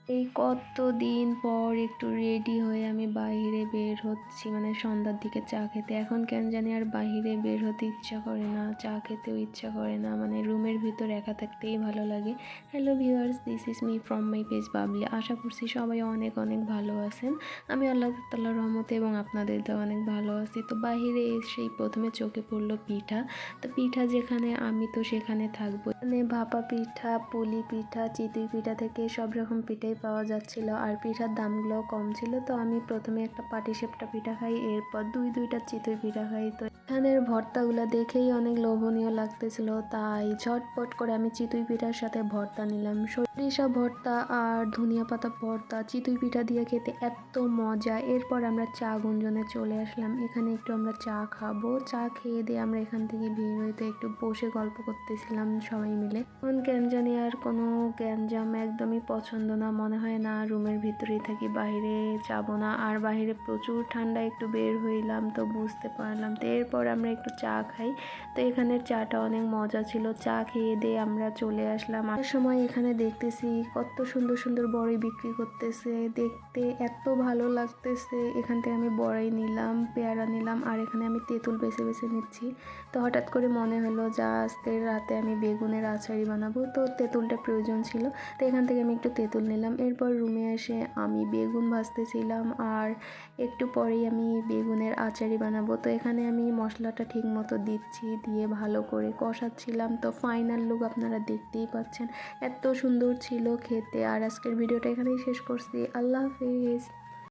এই কতদিন পর একটু রেডি হয়ে আমি বাইরে বের হচ্ছি, মানে সন্ধ্যার দিকে চা খেতে। এখন কেন জানি আর বাইরে বের হতে ইচ্ছা করে না, চা খেতেও ইচ্ছা করে না, মানে রুমের ভিতর একা থাকতেই ভালো লাগে। Hello viewers, this is me from my page Bubbly. আশা করছি সবাই অনেক অনেক ভালো আছেন। আমি আল্লাহ তাআলার রহমতে এবং আপনাদের তো অনেক ভালো আছি। তো বাইরে এসেই প্রথমে চোখে পড়লো পিঠা। তো পিঠা যেখানে আমি তো সেখানে থাকবো। মানে ভাপা পিঠা, পুলি পিঠা, চিতই পিঠা থেকে সব রকম পিঠাই পাওয়া যাচ্ছিল, আর পিঠার দামগুলোও কম ছিল। তো আমি প্রথমে একটা পাটিসাপটা পিঠা খাই, এরপর দুইটা চিতই পিঠা খাই। তো এখানের ভর্তাগুলো দেখেই অনেক লোভনীয় লাগতেছিল, তাই ঝটপট করে আমি চিতই পিঠার সাথে ভর্তা নিলাম। সরিষা ভর্তা আর ধনিয়া পাতা ভর্তা চিতই পিঠা দিয়ে খেতে এত মজা। এরপর আমরা চা গুঞ্জনে চলে আসলাম, এখানে একটু আমরা চা খাবো। চা খেয়ে দিয়ে আমরা এখান থেকে বের হইতে একটু বসে গল্প করতেছিলাম সবাই মিলে। এখন কেন জানি আর কোনো গ্যাঞ্জাম একদমই পছন্দ না, মনে হয় না রুমের ভিতরেই থাকি, বাইরে যাব না। আর বাইরে প্রচুর ঠান্ডা, একটু বের হইলাম তো বুঝতে পারলাম। তো এরপর আমরা একটু চা খাই। তো এখানের চাটা অনেক মজা ছিল। চা খেয়ে দিয়ে আমরা চলে আসলাম। আর সময় এখানে দেখতেছি কত সুন্দর সুন্দর বড়ি বিক্রি করতেছে, দেখতে এত ভালো লাগতেছে। এখান থেকে আমি বড়াই নিলাম, পেয়ারা নিলাম, আর এখানে আমি তেঁতুল বেছে বেছে নিচ্ছি। তো হঠাৎ করে মনে হলো যে আজকের রাতে আমি বেগুনের আচারি বানাবো, তো তেঁতুলটা প্রয়োজন ছিল। তো এখান থেকে আমি একটু তেঁতুল নিলাম। এরপর রুমে এসে আমি বেগুন ভাজতেছিলাম, আর একটু পরেই আমি বেগুনের আচারি বানাবো। তো এখানে আমি মশলাটা ঠিক মতো দিচ্ছি, দিয়ে ভালো করে কষাচ্ছিলাম। তো ফাইনাল লুক আপনারা দেখতেই পাচ্ছেন, এত সুন্দর ছিল খেতে। আর আজকের ভিডিওটা এখানেই শেষ করছি। আল্লাহ হাফিজ।